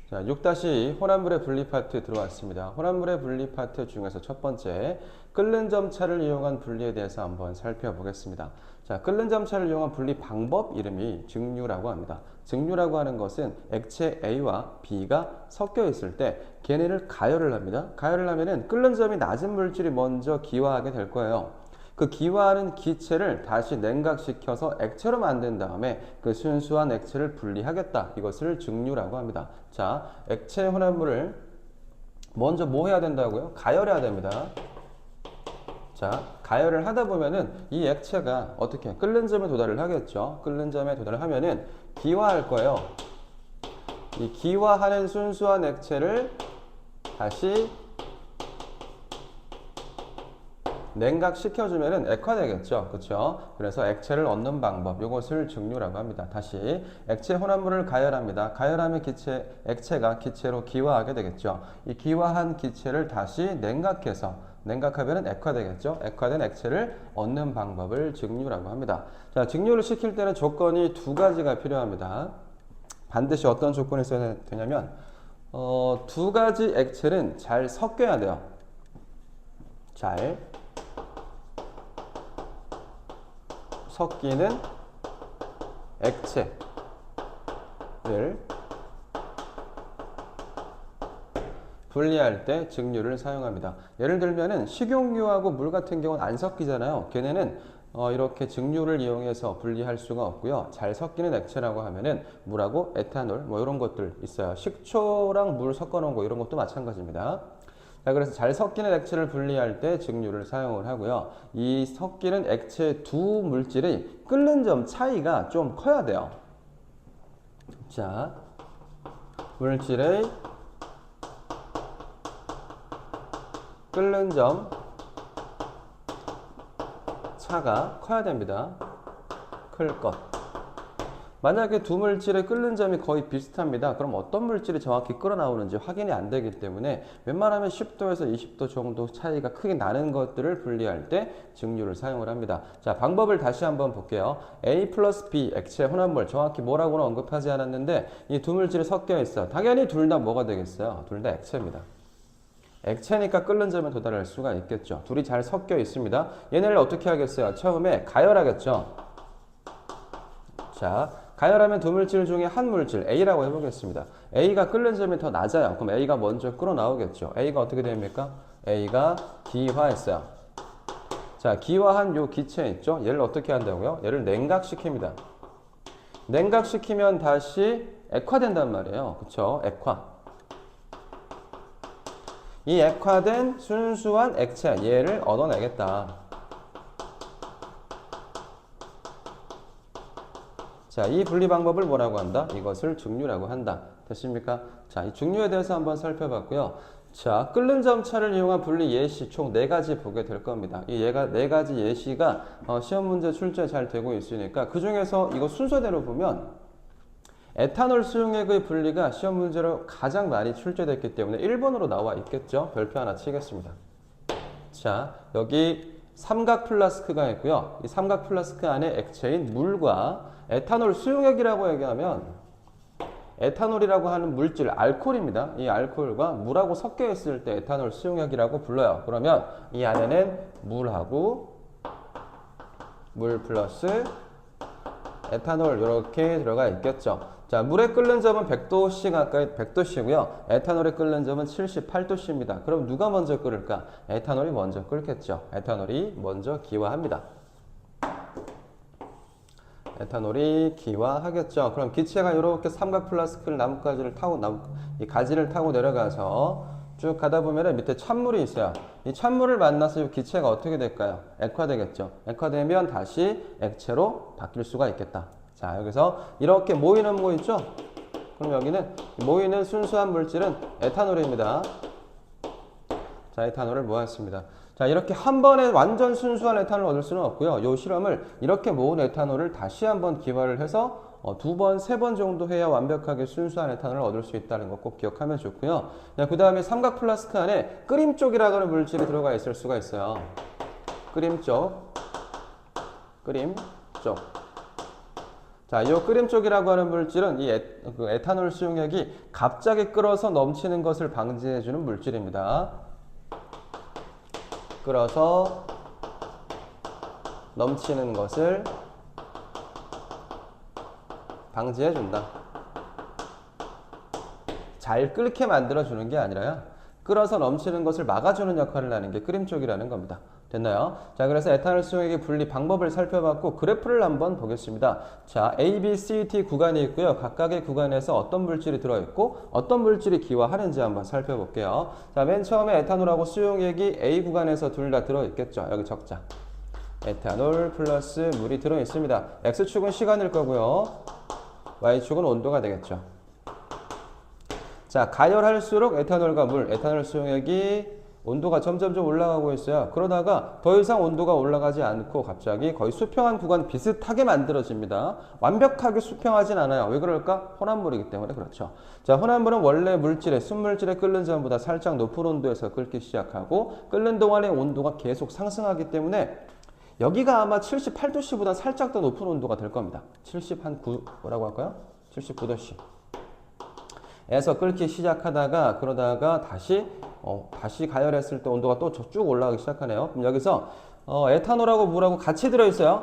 자, 6- 혼합물의 분리 파트 들어왔습니다. 혼합물의 분리 파트 중에서 첫 번째, 끓는 점차를 이용한 분리에 대해서 한번 살펴보겠습니다. 자, 끓는 점차를 이용한 분리 방법 이름이 증류라고 합니다. 증류라고 하는 것은 액체 A와 B가 섞여 있을 때 걔네를 가열을 합니다. 가열을 하면은 끓는 점이 낮은 물질이 먼저 기화하게 될 거예요. 그 기화하는 기체를 다시 냉각시켜서 액체로 만든 다음에 그 순수한 액체를 분리하겠다. 이것을 증류라고 합니다. 자, 액체 혼합물을 먼저 뭐 해야 된다고요? 가열해야 됩니다. 자, 가열을 하다 보면은 이 액체가 어떻게 끓는 점에 도달을 하겠죠. 끓는 점에 도달을 하면은 기화할 거예요. 이 기화하는 순수한 액체를 다시 냉각시켜주면은 액화되겠죠. 그렇죠? 그래서 액체를 얻는 방법, 이것을 증류라고 합니다. 다시 액체 혼합물을 가열합니다. 가열하면 액체가 기체로 기화하게 되겠죠. 이 기화한 기체를 다시 냉각하면은 액화되겠죠. 액화된 액체를 얻는 방법을 증류라고 합니다. 자, 증류를 시킬 때는 조건이 두 가지가 필요합니다. 반드시 어떤 조건이 있어야 되냐면 두 가지 액체는 잘 섞여야 돼요. 잘 섞이는 액체를 분리할 때 증류를 사용합니다. 예를 들면은 식용유하고 물 같은 경우는 안 섞이잖아요. 걔네는 이렇게 증류를 이용해서 분리할 수가 없고요. 잘 섞이는 액체라고 하면은 물하고 에탄올 뭐 이런 것들 있어요. 식초랑 물 섞어 놓은 거 이런 것도 마찬가지입니다. 자, 그래서 잘 섞이는 액체를 분리할 때 증류를 사용을 하고요. 이 섞이는 액체 두 물질의 끓는 점 차이가 좀 커야 돼요. 자, 물질의 끓는 점 차가 커야 됩니다. 클 것. 만약에 두 물질의 끓는 점이 거의 비슷합니다. 그럼 어떤 물질이 정확히 끓어 나오는지 확인이 안 되기 때문에 웬만하면 10도에서 20도 정도 차이가 크게 나는 것들을 분리할 때 증류를 사용을 합니다. 자, 방법을 다시 한번 볼게요. A 플러스 B 액체 혼합물 정확히 뭐라고는 언급하지 않았는데 이 두 물질이 섞여 있어. 당연히 둘 다 뭐가 되겠어요? 둘 다 액체입니다. 액체니까 끓는 점에 도달할 수가 있겠죠. 둘이 잘 섞여 있습니다. 얘네를 어떻게 하겠어요? 처음에 가열하겠죠. 자, 가열하면 두 물질 중에 한 물질 A라고 해보겠습니다. A가 끓는 점이 더 낮아요. 그럼 A가 먼저 끓어 나오겠죠. A가 어떻게 됩니까? A가 기화했어요. 자, 기화한 요 기체 있죠? 얘를 어떻게 한다고요? 얘를 냉각시킵니다. 냉각시키면 다시 액화된단 말이에요. 그쵸? 액화. 이 액화된 순수한 액체, 얘를 얻어내겠다. 자, 이 분리 방법을 뭐라고 한다? 이것을 증류라고 한다. 됐습니까? 자, 이 증류에 대해서 한번 살펴봤고요. 자, 끓는 점차를 이용한 분리 예시 총 4가지 보게 될 겁니다. 이 4가지 예시가 시험 문제 출제 잘 되고 있으니까 그 중에서 이거 순서대로 보면 에탄올 수용액의 분리가 시험 문제로 가장 많이 출제됐기 때문에 1번으로 나와 있겠죠? 별표 하나 치겠습니다. 자, 여기 삼각 플라스크가 있고요. 이 삼각 플라스크 안에 액체인 물과 에탄올 수용액이라고 얘기하면 에탄올이라고 하는 물질, 알코올입니다. 이 알코올과 물하고 섞여 있을 때 에탄올 수용액이라고 불러요. 그러면 이 안에는 물하고 물 플러스 에탄올 이렇게 들어가 있겠죠. 자, 물에 끓는 점은 100도씨 가까이 100도씨고요. 에탄올에 끓는 점은 78도씨입니다. 그럼 누가 먼저 끓을까? 에탄올이 먼저 끓겠죠. 에탄올이 먼저 기화합니다. 에탄올이 기화하겠죠. 그럼 기체가 이렇게 삼각 플라스크를 이 가지를 타고 내려가서 쭉 가다 보면 밑에 찬물이 있어요. 이 찬물을 만나서 이 기체가 어떻게 될까요? 액화되겠죠. 액화되면 다시 액체로 바뀔 수가 있겠다. 자, 여기서 이렇게 모이는 뭐 있죠? 그럼 여기는 모이는 순수한 물질은 에탄올입니다. 자, 에탄올을 모았습니다. 자, 이렇게 한 번에 완전 순수한 에탄올을 얻을 수는 없고요. 이 실험을 이렇게 모은 에탄올을 다시 한번 기화를 해서 2번, 3번 정도 해야 완벽하게 순수한 에탄올을 얻을 수 있다는 거 꼭 기억하면 좋고요. 그 다음에 삼각 플라스크 안에 끓임 쪽이라고 하는 물질이 들어가 있을 수가 있어요. 끓임 쪽. 자, 이 끓임 쪽이라고 하는 물질은 이 에탄올 수용액이 갑자기 끓어서 넘치는 것을 방지해주는 물질입니다. 끓어서 넘치는 것을 방지해준다. 잘 끓게 만들어주는 게 아니라요, 끓어서 넘치는 것을 막아주는 역할을 하는 게 끓임 쪽이라는 겁니다. 됐나요? 자, 그래서 에탄올 수용액의 분리 방법을 살펴봤고 그래프를 한번 보겠습니다. 자, A, B, C, D 구간이 있고요. 각각의 구간에서 어떤 물질이 들어있고 어떤 물질이 기화하는지 한번 살펴볼게요. 자, 맨 처음에 에탄올하고 수용액이 A 구간에서 둘 다 들어있겠죠. 여기 적자. 에탄올 플러스 물이 들어있습니다. X축은 시간일 거고요. Y축은 온도가 되겠죠. 자, 가열할수록 에탄올과 물, 에탄올 수용액이 온도가 점점 올라가고 있어요. 그러다가 더 이상 온도가 올라가지 않고 갑자기 거의 수평한 구간 비슷하게 만들어집니다. 완벽하게 수평하진 않아요. 왜 그럴까? 혼합물이기 때문에 그렇죠. 자, 혼합물은 원래 물질의 순물질의 끓는 전보다 살짝 높은 온도에서 끓기 시작하고 끓는 동안의 온도가 계속 상승하기 때문에 여기가 아마 78도씨보다 살짝 더 높은 온도가 될 겁니다. 79, 뭐라고 할까요? 79도씨. 에서 끓기 시작하다가 그러다가 다시 가열했을 때 온도가 또 쭉 올라가기 시작하네요. 그럼 여기서 에탄올하고 물하고 같이 들어있어요.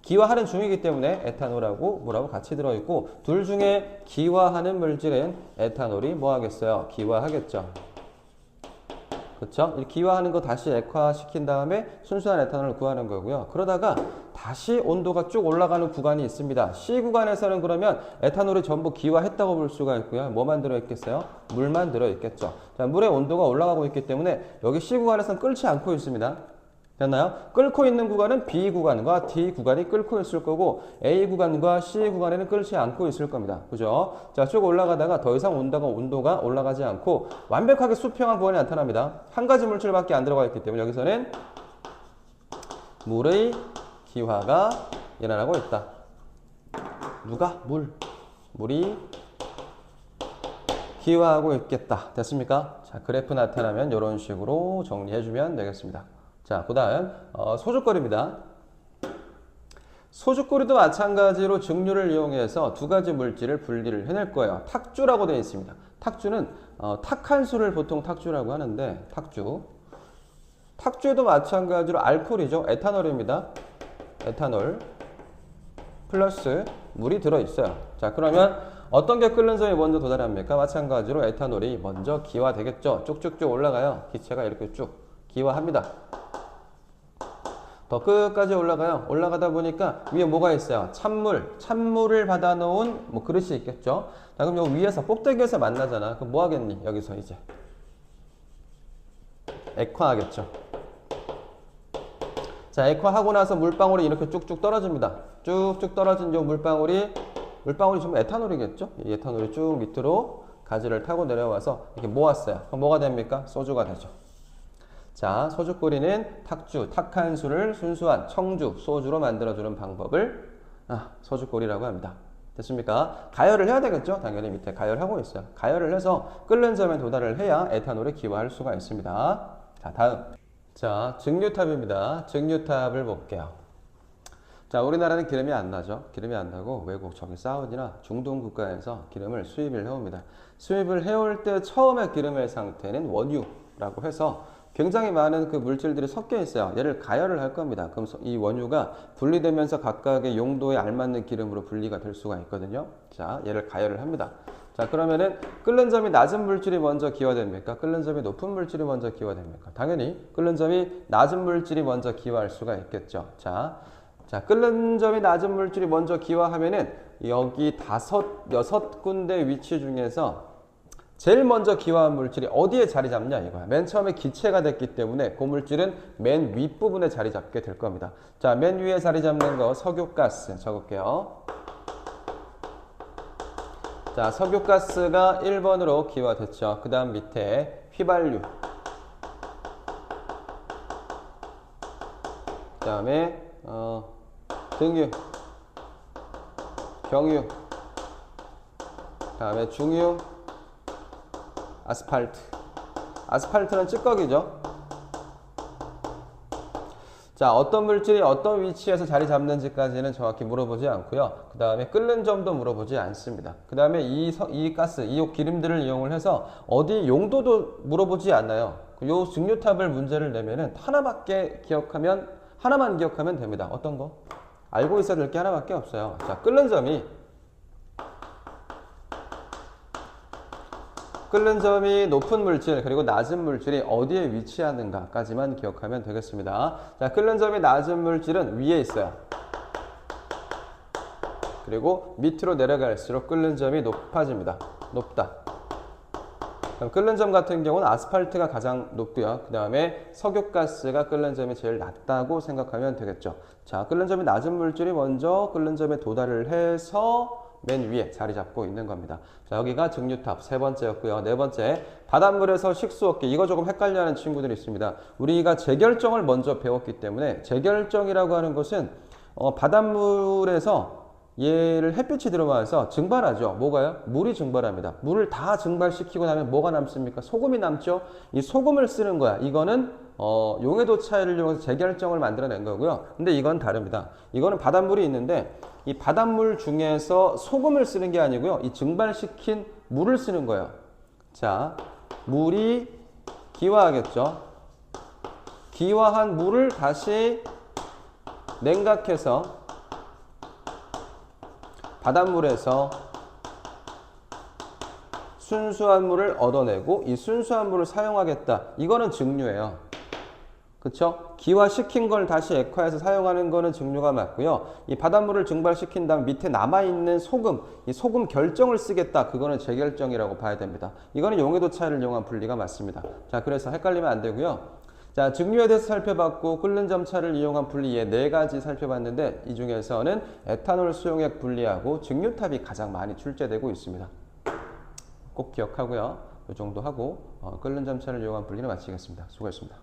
기화하는 중이기 때문에 에탄올하고 물하고 같이 들어있고 둘 중에 기화하는 물질은 에탄올이 뭐 하겠어요? 기화하겠죠. 그렇죠? 기화하는 거 다시 액화시킨 다음에 순수한 에탄올을 구하는 거고요. 그러다가 다시 온도가 쭉 올라가는 구간이 있습니다. C 구간에서는 그러면 에탄올이 전부 기화했다고 볼 수가 있고요. 뭐만 들어있겠어요? 물만 들어있겠죠. 자, 물의 온도가 올라가고 있기 때문에 여기 C 구간에서는 끓지 않고 있습니다. 됐나요? 끓고 있는 구간은 B 구간과 D 구간이 끓고 있을 거고 A 구간과 C 구간에는 끓지 않고 있을 겁니다. 그죠? 자, 쭉 올라가다가 더 이상 온도가 올라가지 않고 완벽하게 수평한 구간이 나타납니다. 한 가지 물질밖에 안 들어가 있기 때문에 여기서는 물의 기화가 일어나고 있다. 누가? 물이 기화하고 있겠다. 됐습니까? 자, 그래프 나타나면 이런 식으로 정리해주면 되겠습니다. 자, 그 다음 소주거리입니다. 소주거리도 마찬가지로 증류를 이용해서 두 가지 물질을 분리를 해낼 거예요. 탁주라고 되어 있습니다. 탁주는 탁한 수를 보통 탁주라고 하는데 탁주에도 마찬가지로 알코올이죠. 에탄올입니다. 에탄올 플러스 물이 들어있어요. 자, 그러면 어떤 게 끓는 점에 먼저 도달합니까? 마찬가지로 에탄올이 먼저 기화되겠죠. 쭉쭉쭉 올라가요. 기체가 이렇게 쭉 기화합니다. 더 끝까지 올라가요. 올라가다 보니까 위에 뭐가 있어요? 찬물을 받아 놓은 뭐 그릇이 있겠죠. 자, 그럼 여기 위에서 꼭대기에서 만나잖아. 그럼 뭐 하겠니? 여기서 이제 액화하겠죠. 자, 액화하고 나서 물방울이 이렇게 쭉쭉 떨어집니다. 쭉쭉 떨어진 요 물방울이 전부 에탄올이겠죠. 이 에탄올이 쭉 밑으로 가지를 타고 내려와서 이렇게 모았어요. 그럼 뭐가 됩니까? 소주가 되죠. 자, 소주거리는 탁한 수를 순수한 청주, 소주로 만들어주는 방법을 소주거리라고 합니다. 됐습니까? 가열을 해야 되겠죠? 당연히 밑에 가열하고 있어요. 가열을 해서 끓는 점에 도달을 해야 에탄올이 기화할 수가 있습니다. 자, 다음. 자, 증류탑입니다. 증류탑을 볼게요. 자, 우리나라는 기름이 안 나죠. 기름이 안 나고 외국 저기 사우디나 중동 국가에서 기름을 수입을 해옵니다. 수입을 해올 때 처음에 기름의 상태는 원유라고 해서 굉장히 많은 그 물질들이 섞여 있어요. 얘를 가열을 할 겁니다. 그럼 이 원유가 분리되면서 각각의 용도에 알맞는 기름으로 분리가 될 수가 있거든요. 자, 얘를 가열을 합니다. 자, 그러면은 끓는 점이 낮은 물질이 먼저 기화됩니까? 끓는 점이 높은 물질이 먼저 기화됩니까? 당연히 끓는 점이 낮은 물질이 먼저 기화할 수가 있겠죠. 자, 끓는 점이 낮은 물질이 먼저 기화하면은 여기 6군데 위치 중에서 제일 먼저 기화한 물질이 어디에 자리 잡냐 이거야. 맨 처음에 기체가 됐기 때문에 그 물질은 맨 윗부분에 자리 잡게 될 겁니다. 자, 맨 위에 자리 잡는 거 석유가스 적을게요. 자, 석유가스가 1번으로 기화됐죠. 그 다음 밑에 휘발유, 그 다음에 등유, 경유, 그 다음에 중유, 아스팔트는 찌꺼기죠. 자, 어떤 물질이 어떤 위치에서 자리 잡는지까지는 정확히 물어보지 않고요. 그 다음에 끓는 점도 물어보지 않습니다. 그 다음에 이 가스, 이 기름들을 이용을 해서 어디 용도도 물어보지 않아요. 요 증류탑을 문제를 내면은 하나만 기억하면 됩니다. 어떤 거? 알고 있어야 될 게 하나밖에 없어요. 자, 끓는 점이 높은 물질 그리고 낮은 물질이 어디에 위치하는가까지만 기억하면 되겠습니다. 자, 끓는 점이 낮은 물질은 위에 있어요. 그리고 밑으로 내려갈수록 끓는 점이 높아집니다. 높다. 그럼 끓는 점 같은 경우는 아스팔트가 가장 높고요. 그 다음에 석유가스가 끓는 점이 제일 낮다고 생각하면 되겠죠. 자, 끓는 점이 낮은 물질이 먼저 끓는 점에 도달을 해서 맨 위에 자리 잡고 있는 겁니다. 자, 여기가 증류탑 세 번째였고요. 네 번째, 바닷물에서 식수 얻기. 이거 조금 헷갈려하는 친구들이 있습니다. 우리가 재결정을 먼저 배웠기 때문에 재결정이라고 하는 것은 바닷물에서 얘를 햇빛이 들어와서 증발하죠. 뭐가요? 물이 증발합니다. 물을 다 증발시키고 나면 뭐가 남습니까? 소금이 남죠. 이 소금을 쓰는 거야. 이거는 용해도 차이를 이용해서 재결정을 만들어낸 거고요. 근데 이건 다릅니다. 이거는 바닷물이 있는데 이 바닷물 중에서 소금을 쓰는 게 아니고요. 이 증발시킨 물을 쓰는 거예요. 자, 물이 기화하겠죠. 기화한 물을 다시 냉각해서 바닷물에서 순수한 물을 얻어내고 이 순수한 물을 사용하겠다. 이거는 증류예요. 그쵸? 기화시킨 걸 다시 액화해서 사용하는 거는 증류가 맞고요. 이 바닷물을 증발시킨 다음 밑에 남아있는 소금, 이 소금 결정을 쓰겠다. 그거는 재결정이라고 봐야 됩니다. 이거는 용해도 차이를 이용한 분리가 맞습니다. 자, 그래서 헷갈리면 안 되고요. 자, 증류에 대해서 살펴봤고 끓는 점 차를 이용한 분리 네 가지 살펴봤는데 이 중에서는 에탄올 수용액 분리하고 증류탑이 가장 많이 출제되고 있습니다. 꼭 기억하고요. 이 정도 하고 끓는 점 차를 이용한 분리를 마치겠습니다. 수고했습니다.